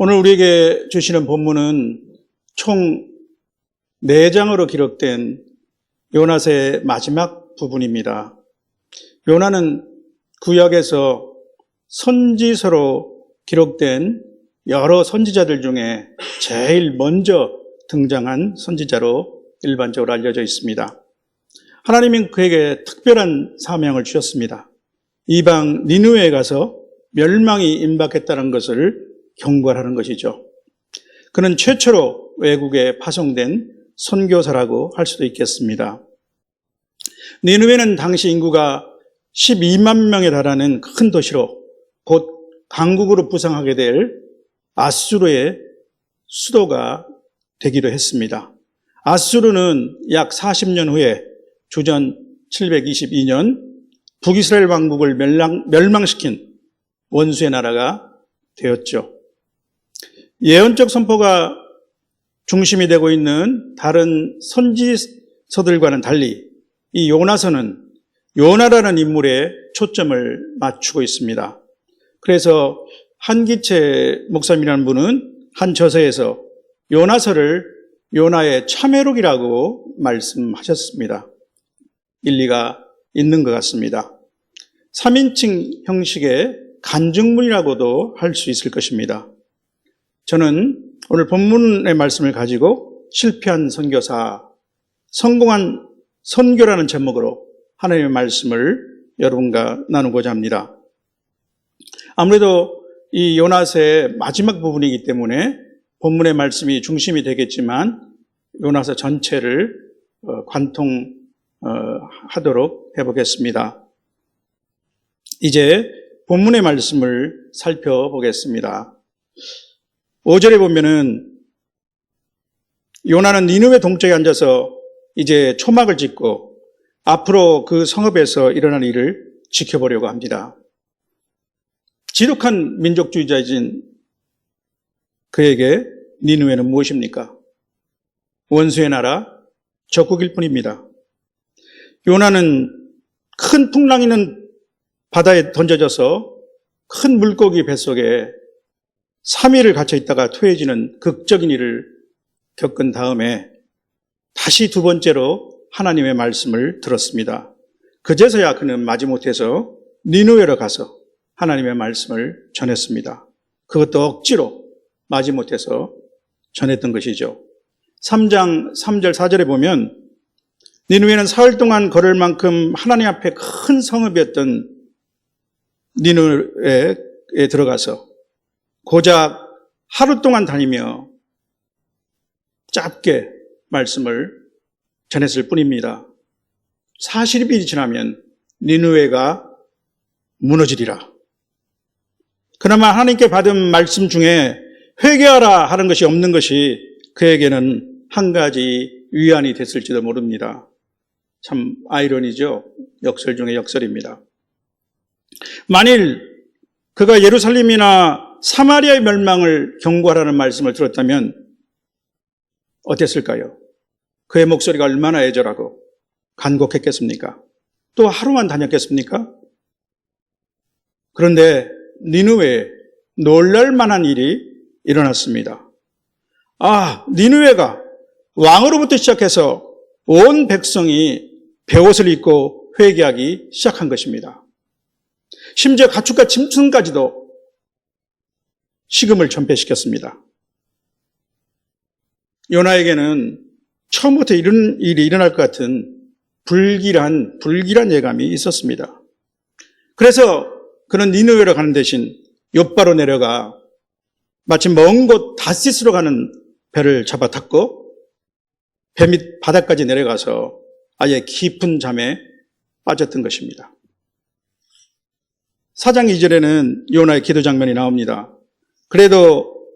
오늘 우리에게 주시는 본문은 총 4장으로 기록된 요나서의 마지막 부분입니다. 요나는 구약에서 선지서로 기록된 여러 선지자들 중에 제일 먼저 등장한 선지자로 일반적으로 알려져 있습니다. 하나님은 그에게 특별한 사명을 주셨습니다. 이방 니느웨에 가서 멸망이 임박했다는 것을 경고하는 것이죠. 그는 최초로 외국에 파송된 선교사라고 할 수도 있겠습니다. 니느웨는 당시 인구가 12만 명에 달하는 큰 도시로 곧 강국으로 부상하게 될 아수르의 수도가 되기도 했습니다. 아수르는 약 40년 후에 주전 722년 북이스라엘 왕국을 멸망시킨 원수의 나라가 되었죠. 예언적 선포가 중심이 되고 있는 다른 선지서들과는 달리 이 요나서는 요나라는 인물에 초점을 맞추고 있습니다. 그래서 한기채 목사님이라는 분은 한 저서에서 요나서를 요나의 참회록이라고 말씀하셨습니다. 일리가 있는 것 같습니다. 3인칭 형식의 간증문이라고도 할 수 있을 것입니다. 저는 오늘 본문의 말씀을 가지고 실패한 선교사, 성공한 선교라는 제목으로 하나님의 말씀을 여러분과 나누고자 합니다. 아무래도 이 요나서의 마지막 부분이기 때문에 본문의 말씀이 중심이 되겠지만 요나서 전체를 관통하도록 해보겠습니다. 이제 본문의 말씀을 살펴보겠습니다. 5절에 보면은 요나는 니느웨 동쪽에 앉아서 이제 초막을 짓고 앞으로 그 성읍에서 일어날 일을 지켜보려고 합니다. 지독한 민족주의자이신 그에게 니느웨는 무엇입니까? 원수의 나라, 적국일 뿐입니다. 요나는 큰 풍랑이 있는 바다에 던져져서 큰 물고기 뱃속에 3일을 갇혀 있다가 토해지는 극적인 일을 겪은 다음에 다시 두 번째로 하나님의 말씀을 들었습니다. 그제서야 그는 마지못해서 니느웨로 가서 하나님의 말씀을 전했습니다. 그것도 억지로 마지못해서 전했던 것이죠. 3장 3절 4절에 보면 니느웨는 사흘 동안 걸을 만큼 하나님 앞에 큰 성읍이었던 니느웨에 들어가서 고작 하루 동안 다니며 짧게 말씀을 전했을 뿐입니다. 40일이 지나면 니느웨가 무너지리라. 그나마 하나님께 받은 말씀 중에 회개하라 하는 것이 없는 것이 그에게는 한 가지 위안이 됐을지도 모릅니다. 참 아이러니죠. 역설 중에 역설입니다. 만일 그가 예루살렘이나 사마리아의 멸망을 경고하라는 말씀을 들었다면 어땠을까요? 그의 목소리가 얼마나 애절하고 간곡했겠습니까? 또 하루만 다녔겠습니까? 그런데 니느웨에 놀랄 만한 일이 일어났습니다. 니느웨가 왕으로부터 시작해서 온 백성이 베옷을 입고 회개하기 시작한 것입니다. 심지어 가축과 짐승까지도 식음을 전폐시켰습니다. 요나에게는 처음부터 이런 일이 일어날 것 같은 불길한 예감이 있었습니다. 그래서 그는 니느웨로 가는 대신 욥바로 내려가 마치 먼 곳 다시스로 가는 배를 잡아 탔고 배 밑 바닥까지 내려가서 아예 깊은 잠에 빠졌던 것입니다. 4장 2절에는 요나의 기도 장면이 나옵니다. 그래도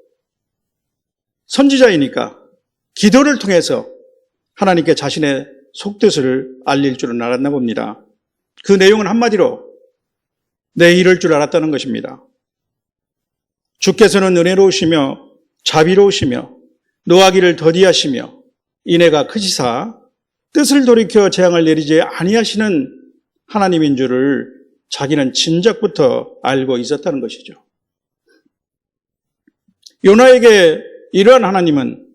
선지자이니까 기도를 통해서 하나님께 자신의 속뜻을 알릴 줄은 알았나 봅니다. 그 내용은 한마디로 내 이럴 줄 알았다는 것입니다. 주께서는 은혜로우시며 자비로우시며 노하기를 더디하시며 인애가 크시사 뜻을 돌이켜 재앙을 내리지 아니하시는 하나님인 줄을 자기는 진작부터 알고 있었다는 것이죠. 요나에게 이러한 하나님은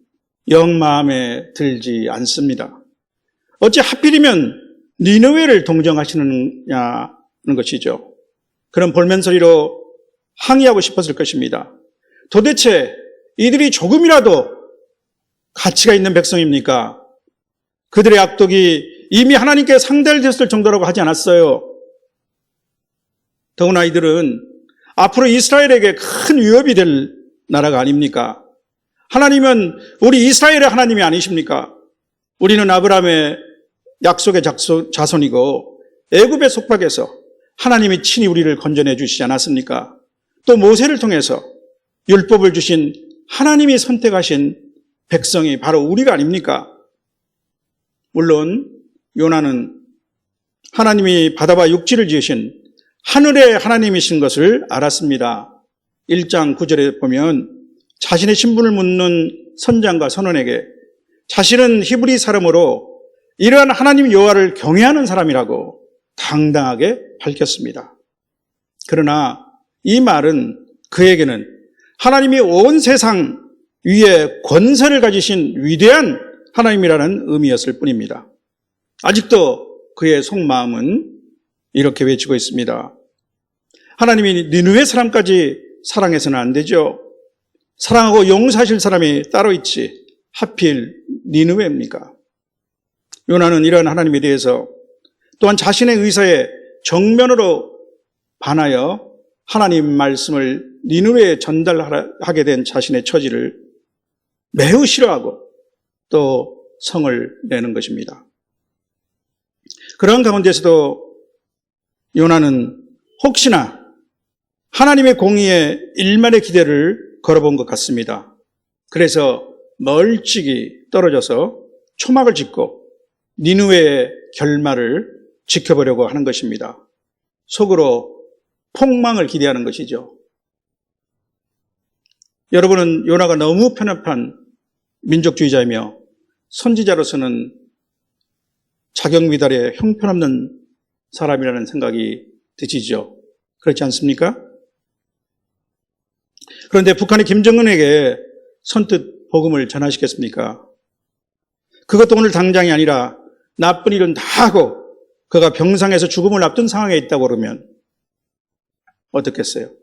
영 마음에 들지 않습니다. 어찌 하필이면 니느웨를 동정하시느냐는 것이죠. 그런 볼멘소리로 항의하고 싶었을 것입니다. 도대체 이들이 조금이라도 가치가 있는 백성입니까? 그들의 악독이 이미 하나님께 상달되었을 정도라고 하지 않았어요. 더구나 이들은 앞으로 이스라엘에게 큰 위협이 될 나라가 아닙니까? 하나님은 우리 이스라엘의 하나님이 아니십니까? 우리는 아브라함의 약속의 자손이고 애굽의 속박에서 하나님이 친히 우리를 건져내 주시지 않았습니까? 또 모세를 통해서 율법을 주신 하나님이 선택하신 백성이 바로 우리가 아닙니까? 물론 요나는 하나님이 바다와 육지를 지으신 하늘의 하나님이신 것을 알았습니다. 1장 9절에 보면 자신의 신분을 묻는 선장과 선원에게 자신은 히브리 사람으로 이러한 하나님 여호와를 경외하는 사람이라고 당당하게 밝혔습니다. 그러나 이 말은 그에게는 하나님이 온 세상 위에 권세를 가지신 위대한 하나님이라는 의미였을 뿐입니다. 아직도 그의 속마음은 이렇게 외치고 있습니다. 하나님이 니느웨 사람까지 사랑해서는 안 되죠. 사랑하고 용서하실 사람이 따로 있지 하필 니느웨입니까? 요나는 이런 하나님에 대해서 또한 자신의 의사에 정면으로 반하여 하나님 말씀을 니느웨에 전달하게 된 자신의 처지를 매우 싫어하고 또 성을 내는 것입니다. 그런 가운데서도 요나는 혹시나 하나님의 공의에 일말의 기대를 걸어본 것 같습니다. 그래서 멀찍이 떨어져서 초막을 짓고 니느웨의 결말을 지켜보려고 하는 것입니다. 속으로 폭망을 기대하는 것이죠. 여러분은 요나가 너무 편협한 민족주의자이며 선지자로서는 자격미달의 형편없는 사람이라는 생각이 드시죠. 그렇지 않습니까? 그런데 북한이 김정은에게 선뜻 복음을 전하시겠습니까? 그것도 오늘 당장이 아니라 나쁜 일은 다 하고 그가 병상에서 죽음을 앞둔 상황에 있다고 그러면 어떻겠어요?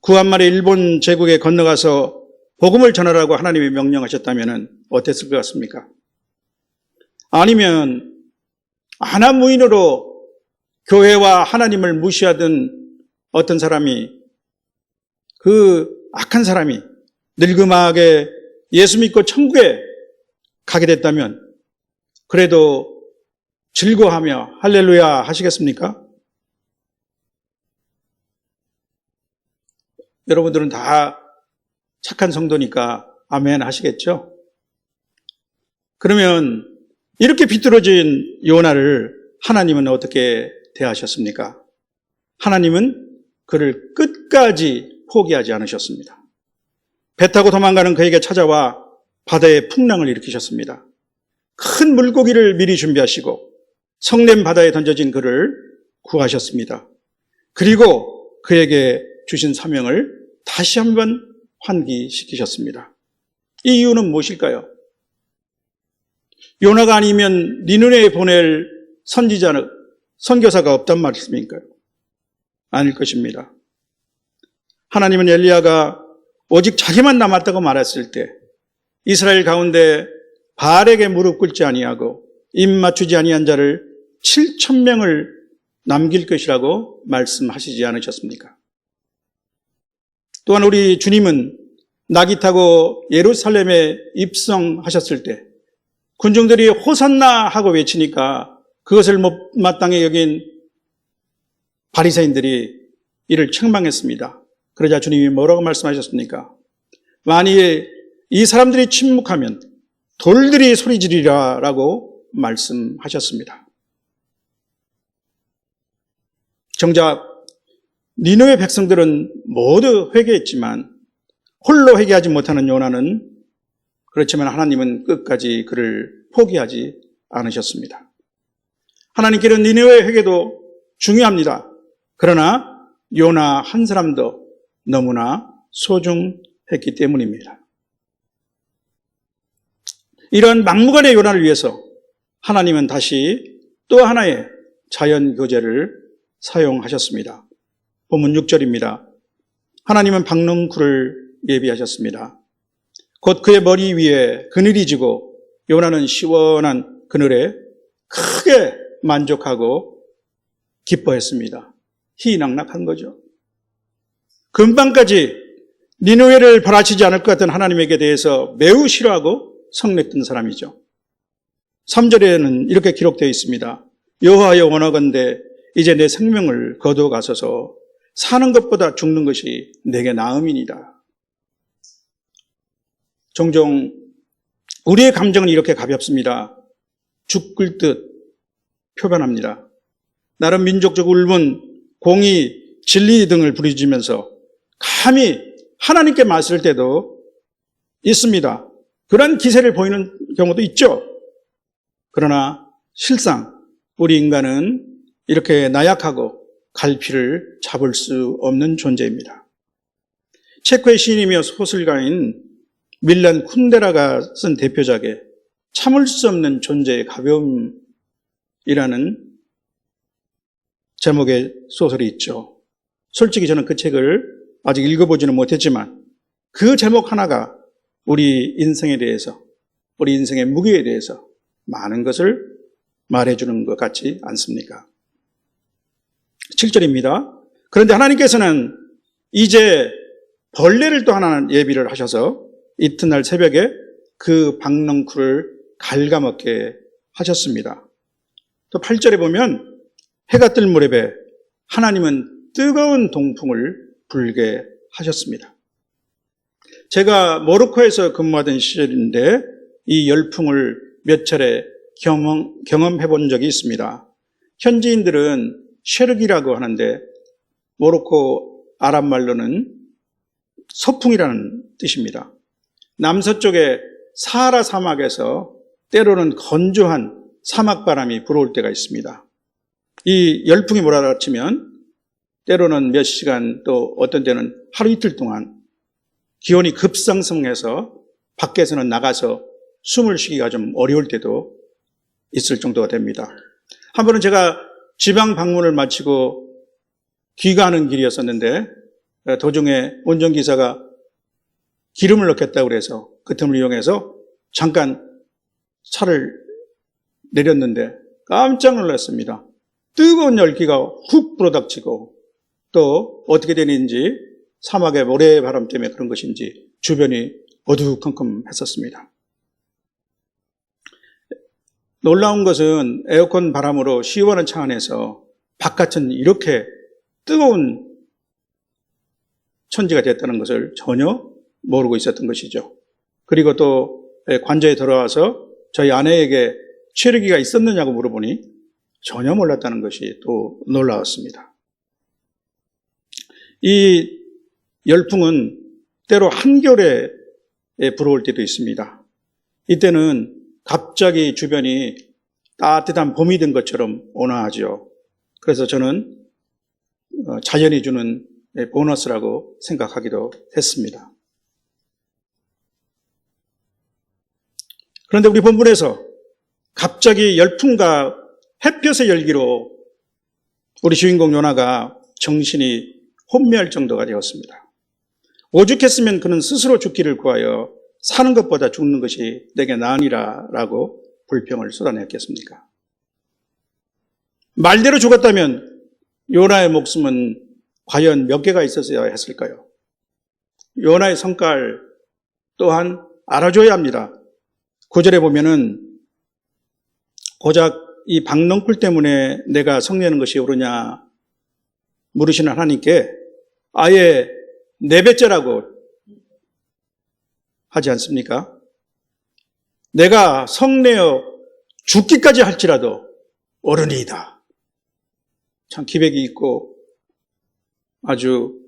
구한말에 일본 제국에 건너가서 복음을 전하라고 하나님이 명령하셨다면 어땠을 것 같습니까? 아니면 아나무인으로 교회와 하나님을 무시하던 어떤 사람이, 그 악한 사람이 늙음하게 예수 믿고 천국에 가게 됐다면 그래도 즐거워하며 할렐루야 하시겠습니까? 여러분들은 다 착한 성도니까 아멘 하시겠죠? 그러면 이렇게 비뚤어진 요나를 하나님은 어떻게 대하셨습니까? 하나님은 그를 끝까지 포기하지 않으셨습니다. 배 타고 도망가는 그에게 찾아와 바다에 풍랑을 일으키셨습니다. 큰 물고기를 미리 준비하시고 성냄 바다에 던져진 그를 구하셨습니다. 그리고 그에게 주신 사명을 다시 한번 환기시키셨습니다. 이 이유는 무엇일까요? 요나가 아니면 니느웨에 보낼 선교사가 없단 말씀인가요? 아닐 것입니다. 하나님은 엘리야가 오직 자기만 남았다고 말했을 때 이스라엘 가운데 바알에게 무릎 꿇지 아니하고 입 맞추지 아니한 자를 7,000명을 남길 것이라고 말씀하시지 않으셨습니까? 또한 우리 주님은 낙이 타고 예루살렘에 입성하셨을 때 군중들이 호산나 하고 외치니까 그것을 못마땅히 여긴 바리새인들이 이를 책망했습니다. 그러자 주님이 뭐라고 말씀하셨습니까? 만일 이 사람들이 침묵하면 돌들이 소리 지르리라 라고 말씀하셨습니다. 정작 니느웨 백성들은 모두 회개했지만 홀로 회개하지 못하는 요나는, 그렇지만 하나님은 끝까지 그를 포기하지 않으셨습니다. 하나님께는 니느웨 회개도 중요합니다. 그러나 요나 한 사람도 너무나 했기 때문입니다. 이런 막무가내 요나를 위해서 하나님은 다시 또 하나의 자연 교제를 사용하셨습니다. 본문 6절입니다. 하나님은 박넝쿨을 예비하셨습니다. 곧 그의 머리 위에 그늘이 지고 요나는 시원한 그늘에 크게 만족하고 기뻐했습니다. 희낙낙한 거죠. 금방까지 니느웨를 바라치지 않을 것 같은 하나님에게 대해서 매우 싫어하고 성냈던 사람이죠. 3절에는 이렇게 기록되어 있습니다. 여호와여 원하건대 이제 내 생명을 거두어가소서 사는 것보다 죽는 것이 내게 나음이니이다. 종종 우리의 감정은 이렇게 가볍습니다. 죽을 듯 표현합니다. 나름 민족적 울분, 공의, 진리 등을 부르짖으면서 감히 하나님께 맞설 때도 있습니다. 그런 기세를 보이는 경우도 있죠. 그러나 실상 우리 인간은 이렇게 나약하고 갈피를 잡을 수 없는 존재입니다. 체코의 시인이며 소설가인 밀란 쿤데라가 쓴 대표작에 참을 수 없는 존재의 가벼움이라는 제목의 소설이 있죠. 솔직히 저는 그 책을 아직 읽어보지는 못했지만 그 제목 하나가 우리 인생에 대해서, 우리 인생의 무게에 대해서 많은 것을 말해주는 것 같지 않습니까? 7절입니다. 그런데 하나님께서는 이제 벌레를 또 하나 예비를 하셔서 이튿날 새벽에 그 박넝쿨을 갉아먹게 하셨습니다. 또 8절에 보면 해가 뜰 무렵에 하나님은 뜨거운 동풍을 불게 하셨습니다. 제가 모로코에서 근무하던 시절인데 이 열풍을 몇 차례 경험해 본 적이 있습니다. 현지인들은 쉐르기라고 하는데 모로코 아랍 말로는 서풍이라는 뜻입니다. 남서쪽의 사하라 사막에서 때로는 건조한 사막바람이 불어올 때가 있습니다. 이 열풍이 몰아닥치면 때로는 몇 시간 또 어떤 때는 하루 이틀 동안 기온이 급상승해서 밖에서는 나가서 숨을 쉬기가 좀 어려울 때도 있을 정도가 됩니다. 한 번은 제가 지방 방문을 마치고 귀가하는 길이었었는데 도중에 운전기사가 기름을 넣겠다고 그래서 그 틈을 이용해서 잠깐 차를 내렸는데 깜짝 놀랐습니다. 뜨거운 열기가 훅 불어닥치고 또 어떻게 되는지 사막의 모래바람 때문에 그런 것인지 주변이 어두컴컴했었습니다. 놀라운 것은 에어컨 바람으로 시원한 차 안에서 바깥은 이렇게 뜨거운 천지가 됐다는 것을 전혀 모르고 있었던 것이죠. 그리고 또 관저에 들어와서 저희 아내에게 체류기가 있었느냐고 물어보니 전혀 몰랐다는 것이 또 놀라웠습니다. 이 열풍은 때로 한겨울에 불어올 때도 있습니다. 이때는 갑자기 주변이 따뜻한 봄이 된 것처럼 온화하죠. 그래서 저는 자연이 주는 보너스라고 생각하기도 했습니다. 그런데 우리 본문에서 갑자기 열풍과 햇볕의 열기로 우리 주인공 요나가 정신이 혼미할 정도가 되었습니다. 오죽했으면 그는 스스로 죽기를 구하여 사는 것보다 죽는 것이 내게 나으니라 라고 불평을 쏟아냈겠습니까? 말대로 죽었다면 요나의 목숨은 과연 몇 개가 있었어야 했을까요? 요나의 성깔 또한 알아줘야 합니다. 9절에 보면은 고작 이 박넝쿨 때문에 내가 성내는 것이 옳으냐 물으시는 하나님께 아예 4배째라고 하지 않습니까? 내가 성내어 죽기까지 할지라도 옳으니이다. 참 기백이 있고 아주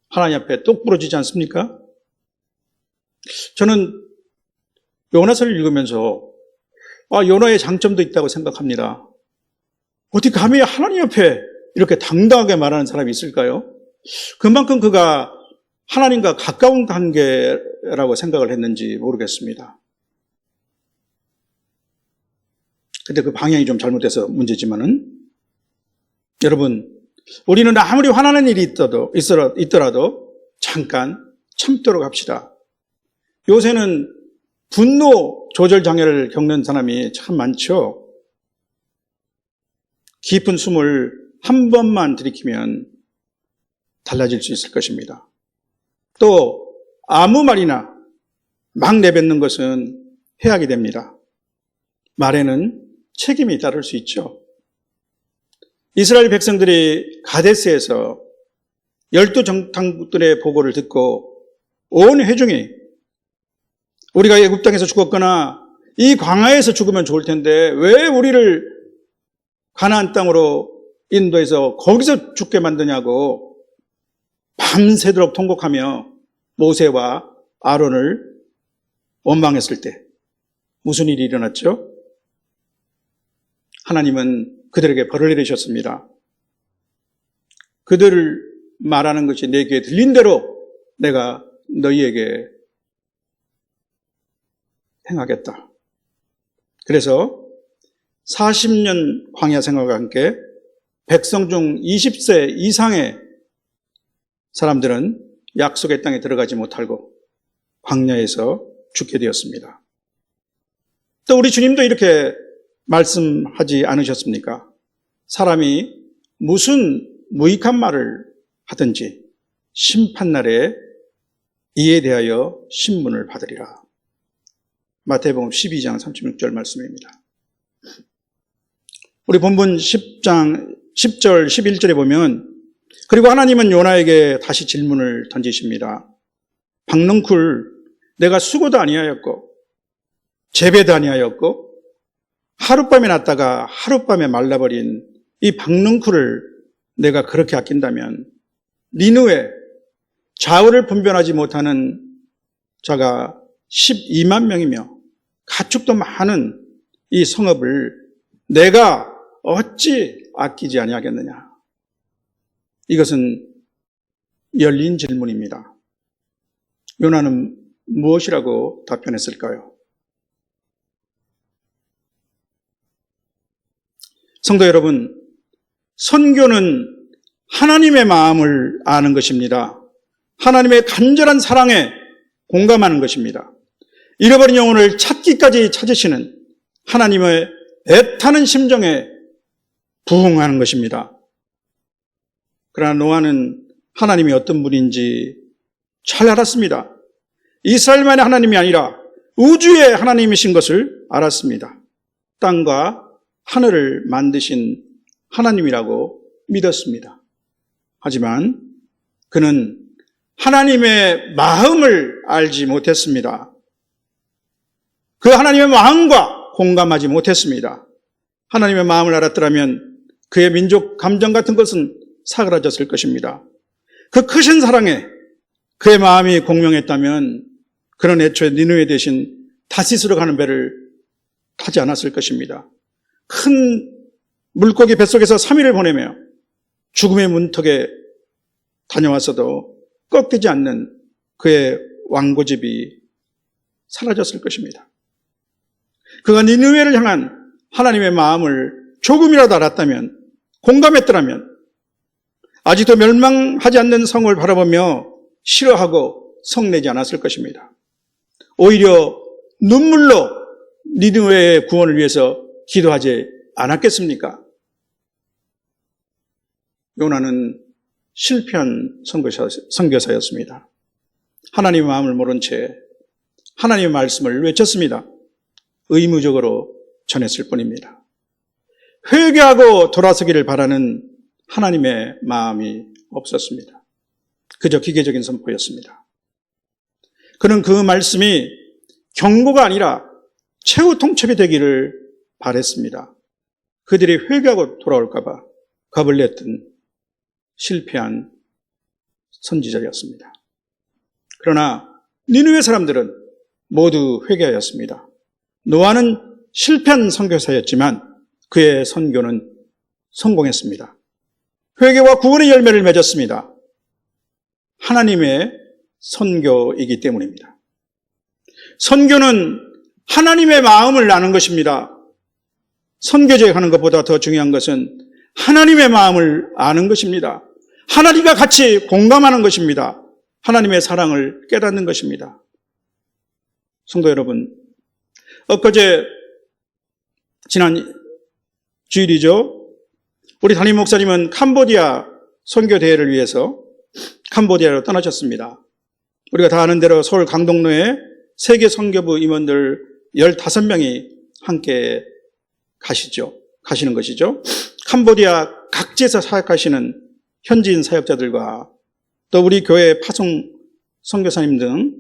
하나님 앞에 똑 부러지지 않습니까? 저는 요나서를 읽으면서 요나의 장점도 있다고 생각합니다. 어떻게 감히 하나님 앞에 이렇게 당당하게 말하는 사람이 있을까요? 그만큼 그가 하나님과 가까운 관계라고 생각을 했는지 모르겠습니다. 근데 그 방향이 좀 잘못돼서 문제지만은, 여러분, 우리는 아무리 화나는 일이 있더라도 잠깐 참도록 합시다. 요새는 분노 조절 장애를 겪는 사람이 참 많죠. 깊은 숨을 한 번만 들이키면 달라질 수 있을 것입니다. 또 아무 말이나 막 내뱉는 것은 해악이 됩니다. 말에는 책임이 따를 수 있죠. 이스라엘 백성들이 가데스에서 12 정탐꾼들의 보고를 듣고 온 회중이 우리가 애굽 땅에서 죽었거나 이 광야에서 죽으면 좋을 텐데 왜 우리를 가나안 땅으로 인도해서 거기서 죽게 만드냐고 밤새도록 통곡하며 모세와 아론을 원망했을 때 무슨 일이 일어났죠? 하나님은 그들에게 벌을 내리셨습니다. 그들을 말하는 것이 내 귀에 들린 대로 내가 너희에게 행하겠다. 그래서 40년 광야 생활과 함께 백성 중 20세 이상의 사람들은 약속의 땅에 들어가지 못하고 광야에서 죽게 되었습니다. 또 우리 주님도 이렇게 말씀하지 않으셨습니까? 사람이 무슨 무익한 말을 하든지 심판날에 이에 대하여 신문을 받으리라. 마태복음 12장 36절 말씀입니다. 우리 본문 10장 10절 11절에 보면 그리고 하나님은 요나에게 다시 질문을 던지십니다. 박넝쿨 내가 수고도 아니하였고 재배도 아니하였고 하룻밤에 났다가 하룻밤에 말라버린 이 박넝쿨을 내가 그렇게 아낀다면 니느웨 좌우를 분별하지 못하는 자가 12만 명이며 가축도 많은 이 성읍을 내가 어찌 아끼지 아니하겠느냐. 이것은 열린 질문입니다. 요나는 무엇이라고 답변했을까요? 성도 여러분, 선교는 하나님의 마음을 아는 것입니다. 하나님의 간절한 사랑에 공감하는 것입니다. 잃어버린 영혼을 찾기까지 찾으시는 하나님의 애타는 심정에 부응하는 것입니다. 그러나 노아는 하나님이 어떤 분인지 잘 알았습니다. 이스라엘만의 하나님이 아니라 우주의 하나님이신 것을 알았습니다. 땅과 하늘을 만드신 하나님이라고 믿었습니다. 하지만 그는 하나님의 마음을 알지 못했습니다. 그 하나님의 마음과 공감하지 못했습니다. 하나님의 마음을 알았더라면 그의 민족 감정 같은 것은 사그라졌을 것입니다. 그 크신 사랑에 그의 마음이 공명했다면 그는 애초에 니느웨 대신 다시스로 가는 배를 타지 않았을 것입니다. 큰 물고기 뱃속에서 3일을 보내며 죽음의 문턱에 다녀왔어도 꺾이지 않는 그의 완고집이 사라졌을 것입니다. 그가 니느웨를 향한 하나님의 마음을 조금이라도 알았다면, 공감했더라면 아직도 멸망하지 않는 성을 바라보며 싫어하고 성내지 않았을 것입니다. 오히려 눈물로 니느웨의 구원을 위해서 기도하지 않았겠습니까? 요나는 실패한 선교사였습니다. 하나님의 마음을 모른 채 하나님의 말씀을 외쳤습니다. 의무적으로 전했을 뿐입니다. 회개하고 돌아서기를 바라는 하나님의 마음이 없었습니다. 그저 기계적인 선포였습니다. 그는 그 말씀이 경고가 아니라 최후 통첩이 되기를 바랬습니다. 그들이 회개하고 돌아올까 봐 겁을 냈던 실패한 선지자였습니다. 그러나 니느웨 사람들은 모두 회개하였습니다. 노아는 실패한 선교사였지만 그의 선교는 성공했습니다. 회개와 구원의 열매를 맺었습니다. 하나님의 선교이기 때문입니다. 선교는 하나님의 마음을 아는 것입니다. 선교제 하는 것보다 더 중요한 것은 하나님의 마음을 아는 것입니다. 하나님과 같이 공감하는 것입니다. 하나님의 사랑을 깨닫는 것입니다. 성도 여러분, 엊그제 지난 주일이죠. 우리 담임 목사님은 캄보디아 선교 대회를 위해서 캄보디아로 떠나셨습니다. 우리가 다 아는 대로 서울 강동로에 세계 선교부 임원들 15명이 함께 가시는 것이죠. 캄보디아 각지에서 사역하시는 현지인 사역자들과 또 우리 교회 파송 선교사님 등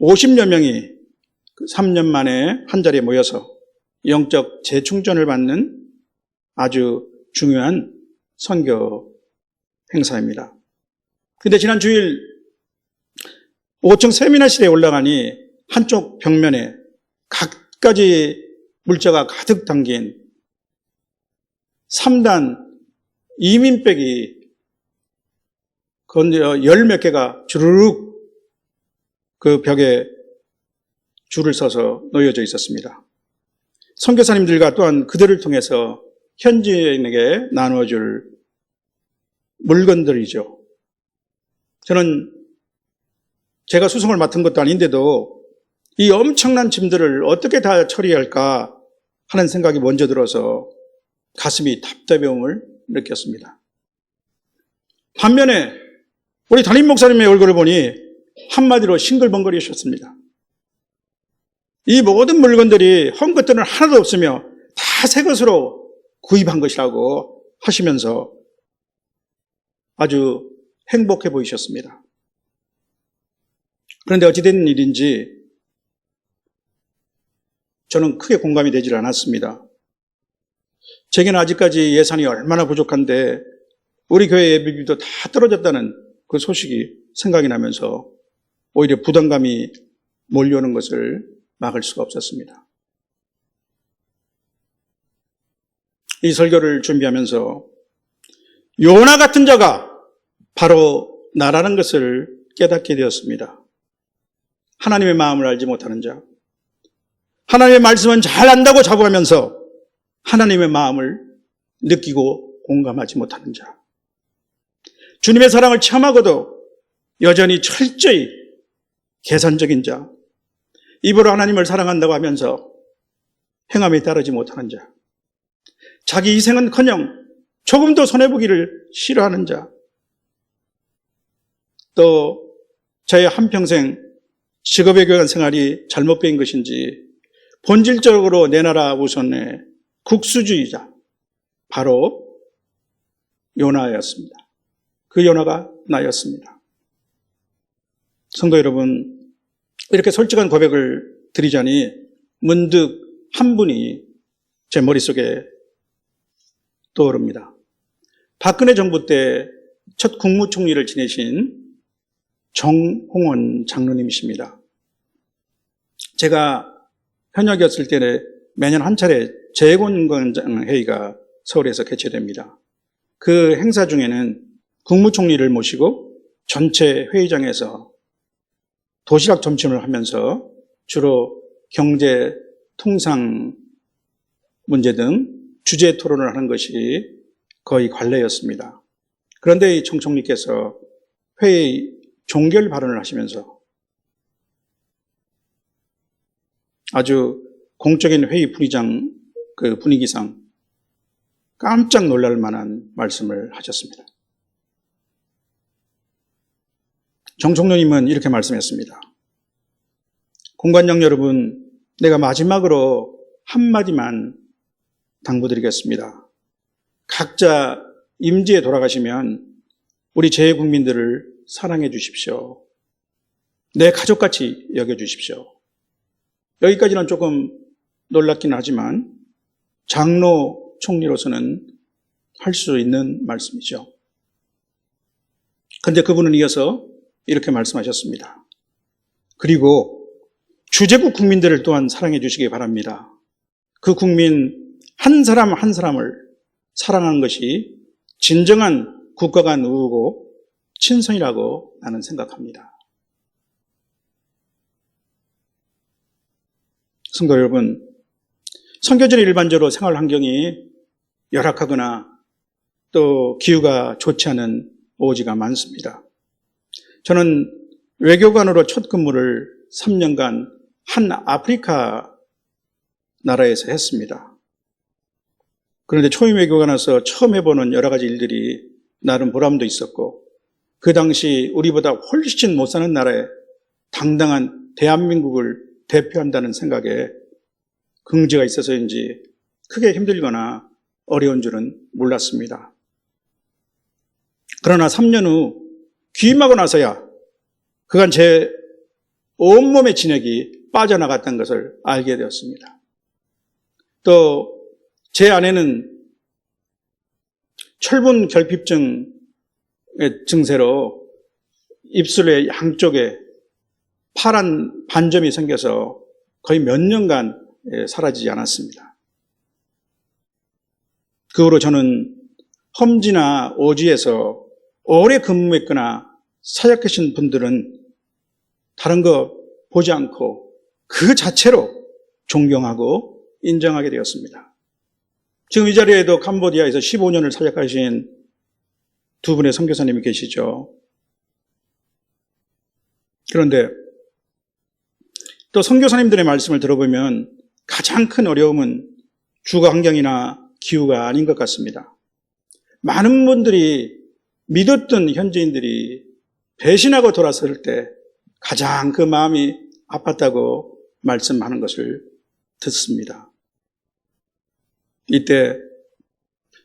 50여 명이 3년 만에 한자리에 모여서 영적 재충전을 받는 아주 중요한 선교 행사입니다. 그런데 지난 주일 5층 세미나실에 올라가니 한쪽 벽면에 갖가지 물자가 가득 담긴 3단 이민백이 열 몇 개가 주르륵 그 벽에 줄을 서서 놓여져 있었습니다. 선교사님들과 또한 그들을 통해서 현지인에게 나누어줄 물건들이죠. 저는 제가 수송을 맡은 것도 아닌데도 이 엄청난 짐들을 어떻게 다 처리할까 하는 생각이 먼저 들어서 가슴이 답답함을 느꼈습니다. 반면에 우리 담임 목사님의 얼굴을 보니 한마디로 싱글벙글이셨습니다. 이 모든 물건들이 헌 것들은 하나도 없으며 다 새 것으로 구입한 것이라고 하시면서 아주 행복해 보이셨습니다. 그런데 어찌된 일인지 저는 크게 공감이 되질 않았습니다. 제게는 아직까지 예산이 얼마나 부족한데 우리 교회 예배비도 다 떨어졌다는 그 소식이 생각이 나면서 오히려 부담감이 몰려오는 것을 막을 수가 없었습니다. 이 설교를 준비하면서 요나 같은 자가 바로 나라는 것을 깨닫게 되었습니다. 하나님의 마음을 알지 못하는 자, 하나님의 말씀은 잘 안다고 자부하면서 하나님의 마음을 느끼고 공감하지 못하는 자, 주님의 사랑을 체험하고도 여전히 철저히 계산적인 자, 입으로 하나님을 사랑한다고 하면서 행함에 따르지 못하는 자, 자기 희생은커녕 조금도 손해보기를 싫어하는 자, 또 저의 한평생 직업에 관한 생활이 잘못된 것인지 본질적으로 내 나라 우선의 국수주의자, 바로 요나였습니다. 그 요나가 나였습니다. 성도 여러분, 이렇게 솔직한 고백을 드리자니 문득 한 분이 제 머릿속에 떠오릅니다. 박근혜 정부 때 첫 국무총리를 지내신 정홍원 장로님이십니다. 제가 현역이었을 때 매년 한 차례 재건관장 회의가 서울에서 개최됩니다. 그 행사 중에는 국무총리를 모시고 전체 회의장에서 도시락 점심을 하면서 주로 경제, 통상 문제 등 주제 토론을 하는 것이 거의 관례였습니다. 그런데 이 정 총리께서 회의 종결 발언을 하시면서 아주 공적인 회의 분위장 그 분위기상 깜짝 놀랄 만한 말씀을 하셨습니다. 정 총리님은 이렇게 말씀했습니다. 공관장 여러분, 내가 마지막으로 한마디만 당부드리겠습니다. 각자 임지에 돌아가시면 우리 재국민들을 사랑해 주십시오. 내 가족같이 여겨주십시오. 여기까지는 조금 놀랍긴 하지만 장로 총리로서는 할 수 있는 말씀이죠. 그런데 그분은 이어서 이렇게 말씀하셨습니다. 그리고 주재국 국민들을 또한 사랑해 주시기 바랍니다. 그 국민 한 사람 한 사람을 사랑하는 것이 진정한 국가 간 의무고 친선이라고 나는 생각합니다. 성도 여러분, 선교지는 일반적으로 생활 환경이 열악하거나 또 기후가 좋지 않은 오지가 많습니다. 저는 외교관으로 첫 근무를 3년간 한 아프리카 나라에서 했습니다. 그런데 초임 외교관으로서 처음 해보는 여러 가지 일들이 나름 보람도 있었고, 그 당시 우리보다 훨씬 못 사는 나라에 당당한 대한민국을 대표한다는 생각에 긍지가 있어서인지 크게 힘들거나 어려운 줄은 몰랐습니다. 그러나 3년 후 귀임하고 나서야 그간 제 온몸의 진액이 빠져나갔다는 것을 알게 되었습니다. 또 제 아내는 철분 결핍증의 증세로 입술의 양쪽에 파란 반점이 생겨서 거의 몇 년간 사라지지 않았습니다. 그 후로 저는 험지나 오지에서 오래 근무했거나 사역하신 분들은 다른 거 보지 않고 그 자체로 존경하고 인정하게 되었습니다. 지금 이 자리에도 캄보디아에서 15년을 사역하신 두 분의 선교사님이 계시죠. 그런데 또 선교사님들의 말씀을 들어보면 가장 큰 어려움은 주거 환경이나 기후가 아닌 것 같습니다. 많은 분들이 믿었던 현지인들이 배신하고 돌아설 때 가장 그 마음이 아팠다고 말씀하는 것을 듣습니다. 이때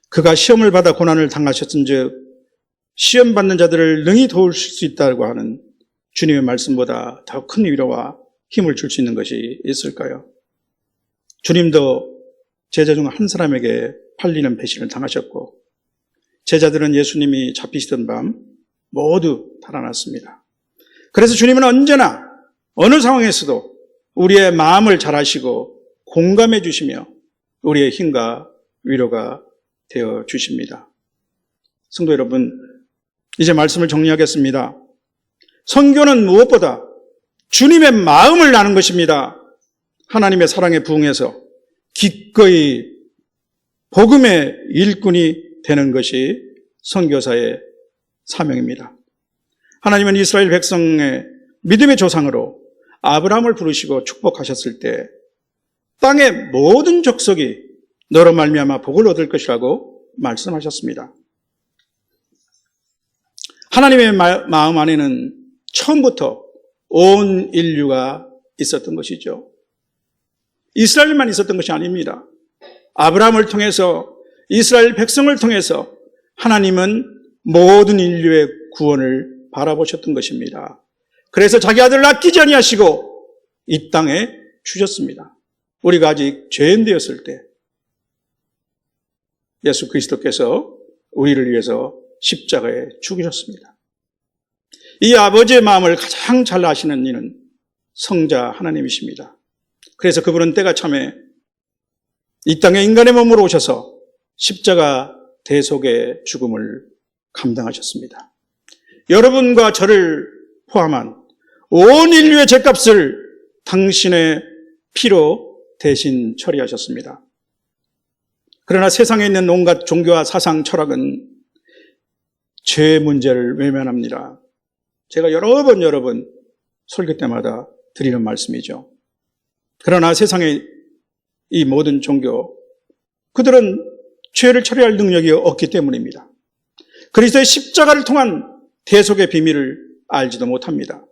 그가 시험을 받아 고난을 당하셨은즉 시험 받는 자들을 능히 도우실 수 있다고 하는 주님의 말씀보다 더 큰 위로와 힘을 줄 수 있는 것이 있을까요? 주님도 제자 중 한 사람에게 팔리는 배신을 당하셨고 제자들은 예수님이 잡히시던 밤 모두 달아났습니다. 그래서 주님은 언제나 어느 상황에서도 우리의 마음을 잘 아시고 공감해 주시며 우리의 힘과 위로가 되어 주십니다. 성도 여러분, 이제 말씀을 정리하겠습니다. 선교는 무엇보다 주님의 마음을 나는 것입니다. 하나님의 사랑에 부응해서 기꺼이 복음의 일꾼이 되는 것이 선교사의 사명입니다. 하나님은 이스라엘 백성의 믿음의 조상으로 아브라함을 부르시고 축복하셨을 때 땅의 모든 족속이 너로 말미암아 복을 얻을 것이라고 말씀하셨습니다. 하나님의 마음 안에는 처음부터 온 인류가 있었던 것이죠. 이스라엘만 있었던 것이 아닙니다. 아브라함을 통해서 이스라엘 백성을 통해서 하나님은 모든 인류의 구원을 바라보셨던 것입니다. 그래서 자기 아들을 아끼지 아니하시고 이 땅에 주셨습니다. 우리가 아직 죄인 되었을 때 예수 그리스도께서 우리를 위해서 십자가에 죽으셨습니다. 이 아버지의 마음을 가장 잘 아시는 이는 성자 하나님이십니다. 그래서 그분은 때가 참에 이 땅에 인간의 몸으로 오셔서 십자가 대속의 죽음을 감당하셨습니다. 여러분과 저를 포함한 온 인류의 죄값을 당신의 피로 대신 처리하셨습니다. 그러나 세상에 있는 온갖 종교와 사상, 철학은 죄의 문제를 외면합니다. 제가 여러 번 설교 때마다 드리는 말씀이죠. 그러나 세상의 이 모든 종교, 그들은 죄를 처리할 능력이 없기 때문입니다. 그리스도의 십자가를 통한 대속의 비밀을 알지도 못합니다.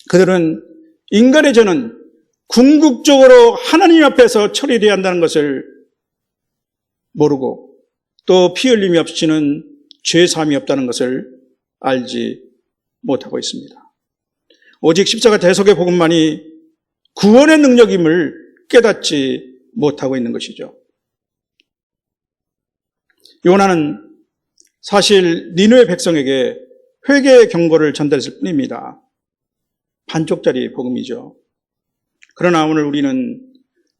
그들은 인간의 죄는 궁극적으로 하나님 앞에서 처리되어야 한다는 것을 모르고 또 피 흘림이 없이는 죄사함이 없다는 것을 알지 못하고 있습니다. 오직 십자가 대속의 복음만이 구원의 능력임을 깨닫지 못하고 있는 것이죠. 요나는 사실 니느웨 백성에게 회개의 경고를 전달했을 뿐입니다. 반쪽짜리 복음이죠. 그러나 오늘 우리는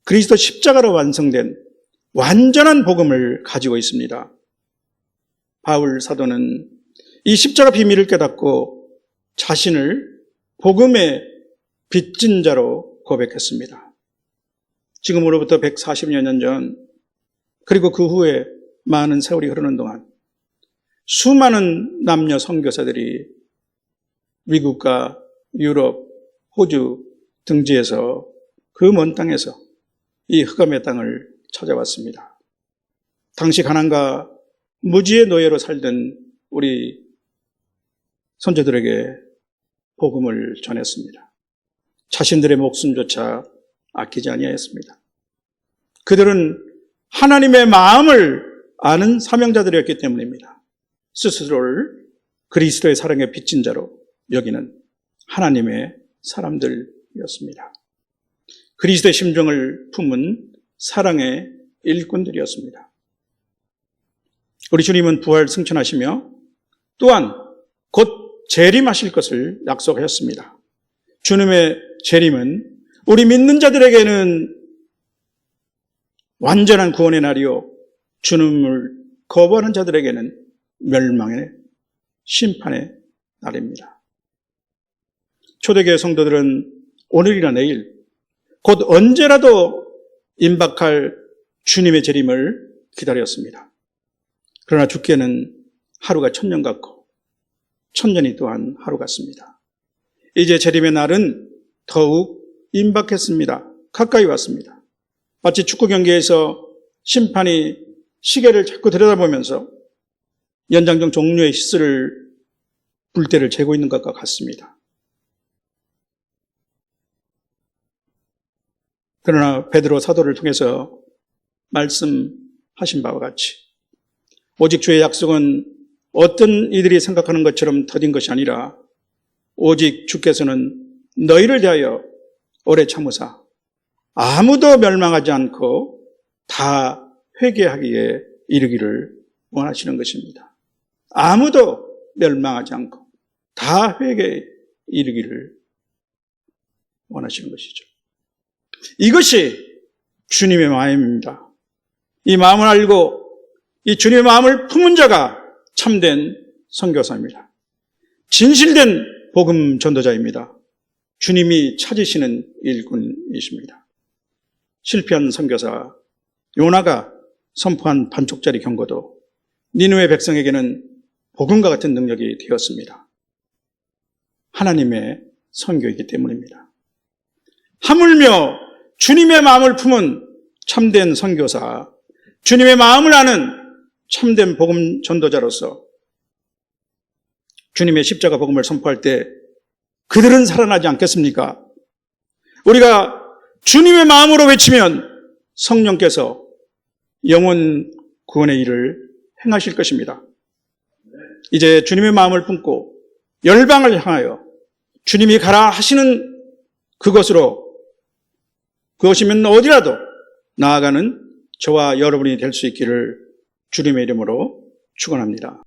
그리스도 십자가로 완성된 완전한 복음을 가지고 있습니다. 바울 사도는 이 십자가 비밀을 깨닫고 자신을 복음의 빚진 자로 고백했습니다. 지금으로부터 140여 년 전, 그리고 그 후에 많은 세월이 흐르는 동안 수많은 남녀 선교사들이 미국과 유럽, 호주 등지에서 그 먼 땅에서 이 흑암의 땅을 찾아왔습니다. 당시 가난과 무지의 노예로 살던 우리 선조들에게 복음을 전했습니다. 자신들의 목숨조차 아끼지 아니하였습니다. 그들은 하나님의 마음을 아는 사명자들이었기 때문입니다. 스스로를 그리스도의 사랑에 빚진 자로 여기는 하나님의 사람들이었습니다. 그리스도의 심정을 품은 사랑의 일꾼들이었습니다. 우리 주님은 부활 승천하시며 또한 곧 재림하실 것을 약속하셨습니다. 주님의 재림은 우리 믿는 자들에게는 완전한 구원의 날이요, 주님을 거부하는 자들에게는 멸망의 심판의 날입니다. 초대교회 성도들은 오늘이나 내일, 곧 언제라도 임박할 주님의 재림을 기다렸습니다. 그러나 주께는 하루가 천년 같고 천년이 또한 하루 같습니다. 이제 재림의 날은 더욱 임박했습니다. 가까이 왔습니다. 마치 축구 경기에서 심판이 시계를 자꾸 들여다보면서 연장전 종료의 시스를 불때를 재고 있는 것과 같습니다. 그러나 베드로 사도를 통해서 말씀하신 바와 같이 오직 주의 약속은 어떤 이들이 생각하는 것처럼 더딘 것이 아니라 오직 주께서는 너희를 대하여 오래 참으사 아무도 멸망하지 않고 다 회개하기에 이르기를 원하시는 것입니다. 아무도 멸망하지 않고 다 회개에 이르기를 원하시는 것이죠. 이것이 주님의 마음입니다. 이 마음을 알고 이 주님의 마음을 품은 자가 참된 선교사입니다. 진실된 복음 전도자입니다. 주님이 찾으시는 일꾼이십니다. 실패한 선교사 요나가 선포한 반쪽짜리 경고도 니느웨 백성에게는 복음과 같은 능력이 되었습니다. 하나님의 선교이기 때문입니다. 하물며 주님의 마음을 품은 참된 선교사, 주님의 마음을 아는 참된 복음 전도자로서 주님의 십자가 복음을 선포할 때 그들은 살아나지 않겠습니까? 우리가 주님의 마음으로 외치면 성령께서 영혼 구원의 일을 행하실 것입니다. 이제 주님의 마음을 품고 열방을 향하여 주님이 가라 하시는 그것이면 어디라도 나아가는 저와 여러분이 될 수 있기를 주님의 이름으로 축원합니다.